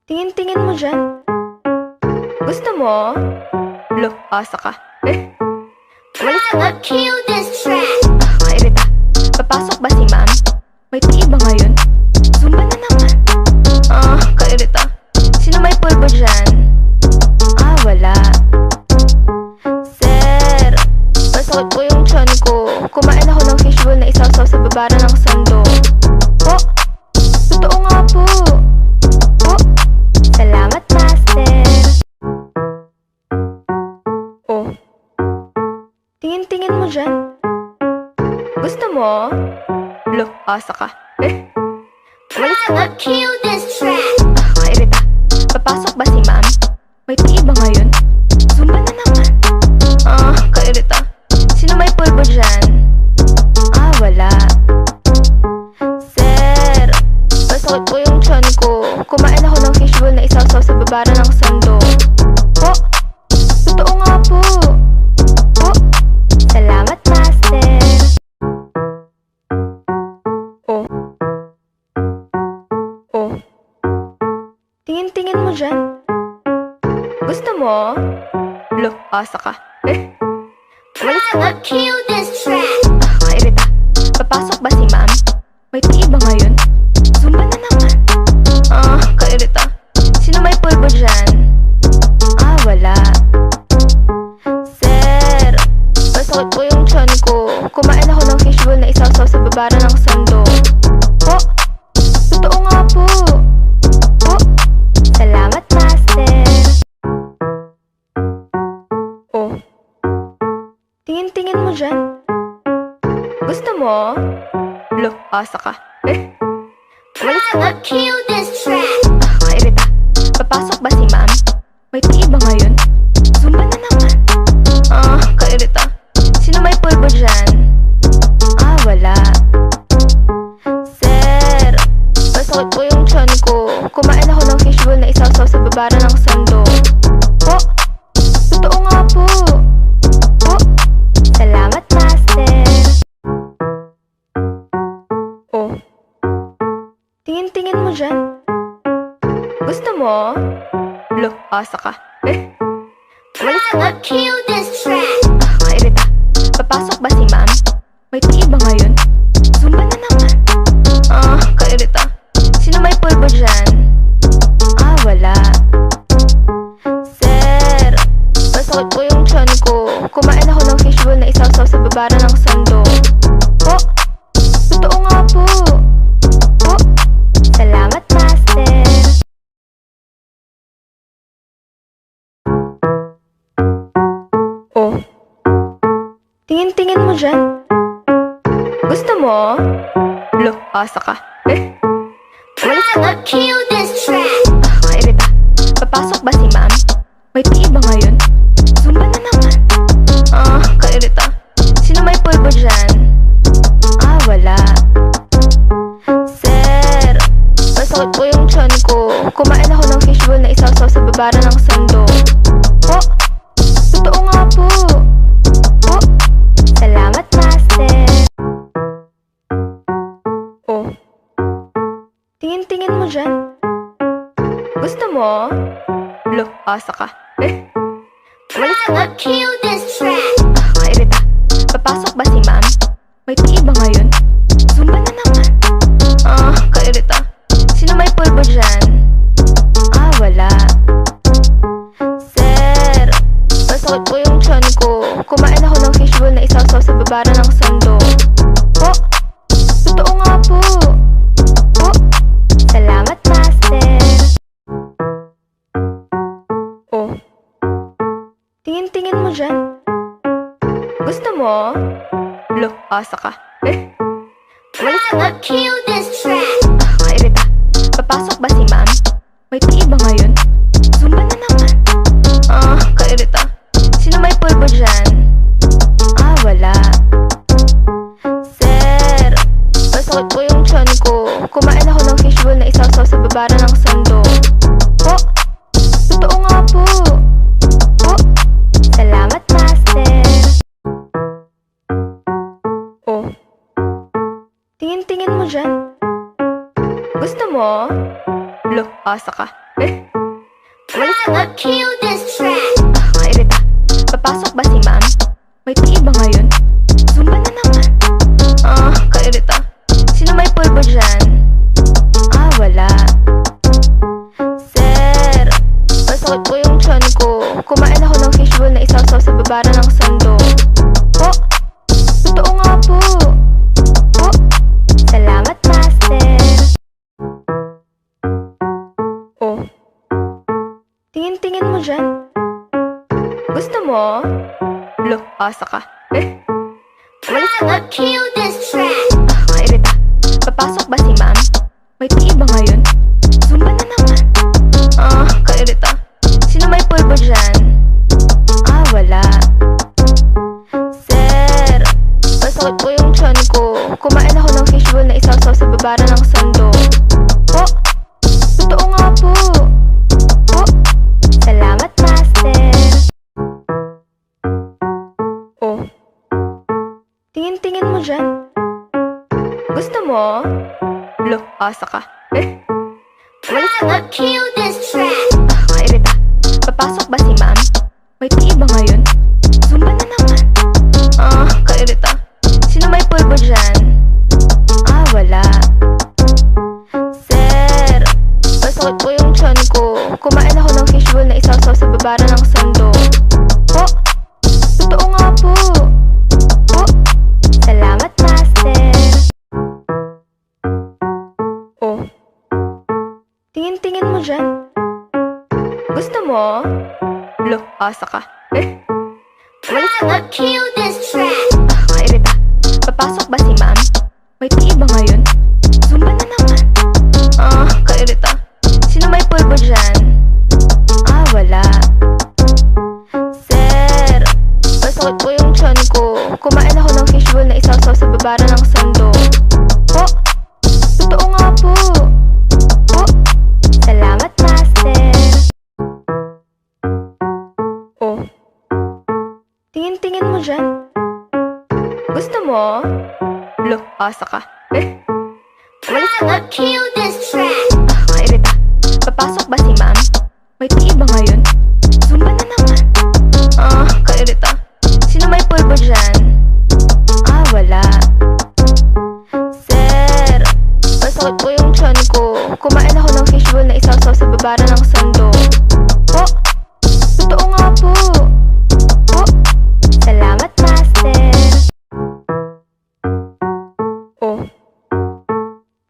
Tingin-tingin mo dyan. Gusto mo? Lo, asa ka. Umalis ka nga. Kill this track. Kairita. Papasok ba si ma'am? May PE ba ngayon? Zumba na naman. Kairita. Sino may pulbo dyan? Wala. Sir, masakit po yung tiyan ko. Kumain ako ng fishbowl na isasaw sa babara ng sando. Po, totoo nga po. Po, salamat master. Oh, tingin-tingin mo dyan. Gusto mo? Lo, asa ka. Umalis ka nga. Kill this track. Kairita. Papasok ba si ma'am? May PE ba ngayon? Zumba na naman. Kairita. Sino may pulbo dyan? Wala. Sir, masakit po yung tiyan ko. Kumain ako ng fishbowl na isasaw sa babara ng sando. Po, totoo nga po. Po, salamat master. Oh. Oh. Tingin-tingin mo dyan. Gusto mo? Lo, asa ka. Umalis ka nga. Kill this track. Kairita. Papasok ba si ma'am? May PE ba ngayon? Zumba na naman. Kairita. Sino may pulbo dyan? Wala. Sir, masakit po yung tiyan ko. Kumain ako ng fishbowl na isasaw sa babara ng sando. Po, totoo nga po. Po, salamat master. Oh, tingin-tingin mo dyan. Gusto mo? Lo, asa ka. Umalis ka nga. Kill this track. Kairita. Papasok ba si ma'am? May PE ba ngayon? Zumba na naman. Kairita. Sino may pulbo dyan? Wala. Sir, masakit po yung tiyan ko. Kumain ako ng fishbowl na isasaw sa babara ng sando. Po, totoo nga po. Po, salamat master. Oh, tingin-tingin mo dyan. Gusto mo? Lo, asa ka. Umalis ka nga. Kill this track. Kairita. Papasok ba si ma'am? May PE ba ngayon? Zumba na naman. Kairita. Sino may pulbo dyan? Wala. Sir, masakit po yung tiyan ko. Kumain ako ng fishbowl na isasaw sa babara ng sando. Po, totoo nga po. Po, salamat master. Oh, tingin-tingin mo dyan. Gusto mo? Lo, asa ka. Umalis ka nga. Kill this track. Kairita. Papasok ba si ma'am? May PE ba ngayon? Zumba na naman. Kairita. Sino may pulbo dyan? Wala. Sir, masakit po yung tiyan ko. Kumain ako ng fishbowl na isasaw sa babara ng sando. Po, totoo nga po. Po, salamat master. Oh, tingin-tingin mo dyan. Gusto mo? Lo, asa ka. Umalis ka nga. Kill this track. Kairita. Papasok ba si ma'am? May PE ba ngayon? Zumba na naman. Kairita. Sino may pulbo dyan? Wala. Sir, masakit po yung tiyan ko. Kumain ako ng fishbowl na isasaw sa babara ng sando. Po, totoo nga po. Po, salamat master. Oh, tingin-tingin mo dyan. Gusto mo? Lo, asa ka. Umalis ka nga. Kill this track. Kairita. Papasok ba si ma'am? May PE ba ngayon? Zumba na naman. Kairita. Sino may pulbo dyan? Wala. Sir, masakit po yung tiyan ko. Kumain ako ng fishbowl na isasaw sa babara ng sando. Po, totoo nga po. Po, salamat master. Oh, tingin-tingin mo dyan. Gusto mo? Lo, asa ka. Umalis ka nga. Kill this track. Kairita. Papasok ba si ma'am? May tii ba ngayon? Zumba na naman. Kairita. Sino may pulbo dyan? Wala. Sir, masakit po yung tiyan ko. Kumain ako ng fishbowl na isasaw sa babara ng sando. Po, totoo nga po. Po, salamat master. Oh, tingin-tingin mo dyan. Gusto mo? Asa ka. Umalis ka nga. Kill this track. Kairita. Papasok ba si ma'am? May tii ba ngayon? Zumba na naman. Kairita. Sino may pulbo dyan? Wala. Sir, masakit po yung tiyan ko. Kumain ako ng fishbowl na isasaw sa babara ng sando. Po, totoo nga po. Po, salamat master. Oh, tingin-tingin mo dyan. Gusto mo? Asa ka. Umalis ka nga. Kill this track. Kairita. Papasok ba si ma'am? May tii ba ngayon? Zumba na naman. Kairita. Sino may pulbo dyan? Wala. Sir, masakit po yung tiyan ko. Kumain ako ng fishbowl na isasaw sa babara ng sando. Po, totoo nga po. Po, salamat master. Oh, tingin-tingin mo dyan. Gusto mo? Asa ka. Umalis ka nga. Kill this track. Kairita. Papasok ba si ma'am? May tii ba ngayon? Zumba na naman. Kairita. Sino may pulbo dyan? Wala. Sir, masakit po yung tiyan ko. Kumain ako ng fishbowl na isasaw sa babara ng sando. Po, totoo nga po. Po, salamat master. Oh, tingin-tingin mo dyan. Gusto mo? Asa ka. Umalis ka nga. Kill this track. Kairita. Papasok ba si ma'am? May tii ba ngayon? Zumba na naman. Kairita. Sino may pulbo dyan? Wala. Sir, masakit po yung tiyan ko. Kumain ako ng fishbowl na isasaw sa babara ng sando. Po, totoo nga po. Po, salamat master. Oh,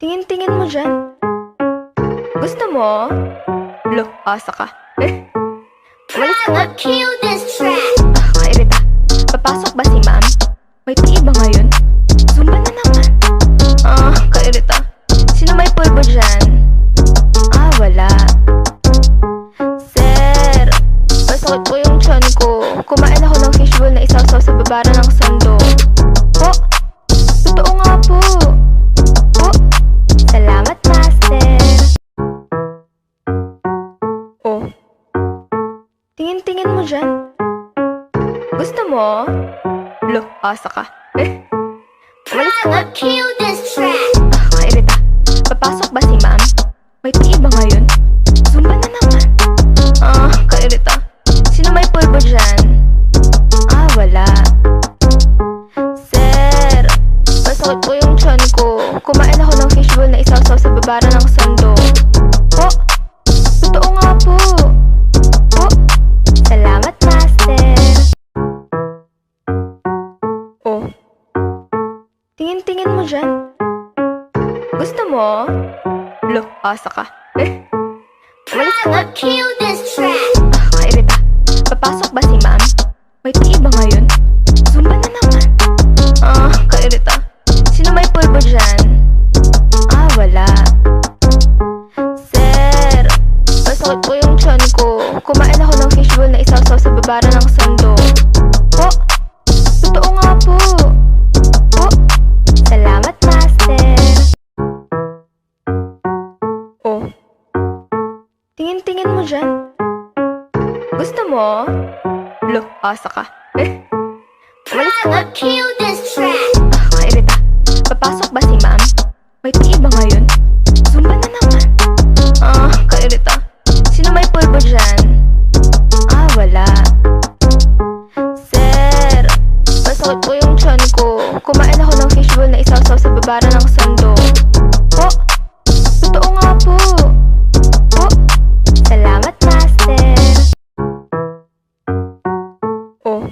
tingin-tingin mo dyan. Gusto mo? Asa ka. Umalis ka nga. Kill this track. Kairita. Papasok ba si ma'am? May tii ba ngayon? Zumba na naman. Kairita. Sino may pulbo dyan? Wala. Sir, masakit po yung tiyan ko. Kumain ako ng fishbowl na isasaw sa babara ng sando. Po, totoo nga po. Po, salamat master. Oh, tingin-tingin mo dyan. Gusto mo? Asa ka. Umalis ka nga. Kill this track. Kairita. Papasok ba si ma'am? May tii ba ngayon? Zumba na naman. Kairita. Sino may pulbo dyan? Wala. Sir, masakit po yung tiyan ko. Kumain ako ng fishbowl na isasaw sa babara ng sando. Po, totoo nga po. Po, salamat master. Oh, tingin-tingin mo dyan. Gusto mo? Asa ka. Umalis ka nga. Kill this track. Kairita. Papasok ba si ma'am? May tii ba ngayon? Zumba na naman. Kairita. Sino may pulbo dyan? Wala. Sir, masakit po yung tiyan ko. Kumain ako ng fishbowl na isasaw sa babara ng sando. Po, totoo nga po. Po, salamat master. Oh, tingin-tingin mo dyan. Gusto mo? Asa ka. Umalis ka nga. Kill this track. Kairita. Papasok ba si ma'am? May tii ba ngayon? Zumba na naman. Kairita. Sino may pulbo dyan? Wala. Sir, masakit po yung tiyan ko. Kumain ako ng fishball na isaw-saw sa babara ng sando. Po, totoo nga po. Po, salamat, master. Oh,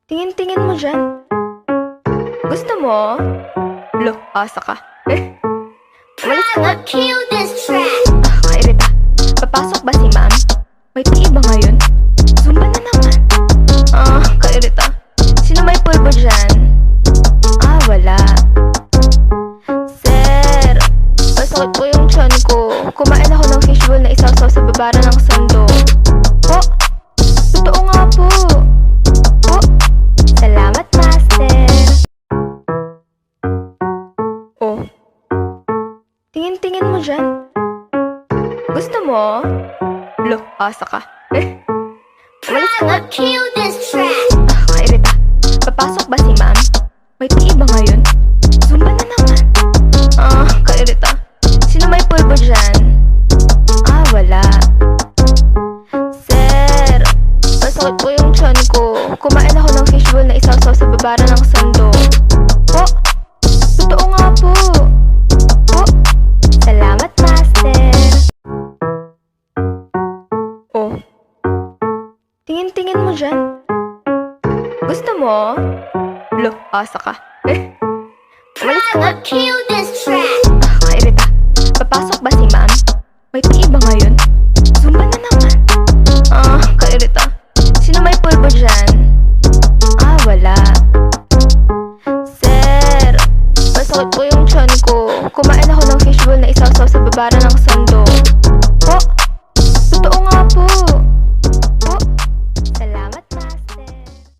tingin-tingin mo dyan. Gusto mo? Lo, asa ka. Umalis ka nga. Kill this track. Kairita, papasok ba si ma'am? May tii ba ngayon? Zumba na naman. Kairita, sino may pulbo dyan? Wala. Sir, masakit po yung tiyan ko. Kumain ako ng fishball na isaw-saw sa babara ng sando. Po, totoo nga po. Po, salamat, master. Oh, tingin-tingin mo dyan. Gusto mo? Lo, asa ka. Umalis ka nga. Kill this track. Kairita, papasok ba si ma'am? May tii ba ngayon? Zumba na naman. Kairita, sino may pulbo dyan? Wala. Sir, masakit po yung tiyan ko. Kumain ako ng fishball na isaw-saw sa babara ng sando. Po, totoo nga po. Po, salamat, master. Oh, tingin-tingin mo dyan. Gusto mo? Lo, asa ka. Umalis ka nga. Kill this track. Kairita, papasok ba si ma'am? May tii ba ngayon? Zumba na naman. Kairita, sino may pulbo dyan? Wala. Sir, masakit po yung tiyan ko. Kumain ako ng fishball na isaw-saw sa babara ng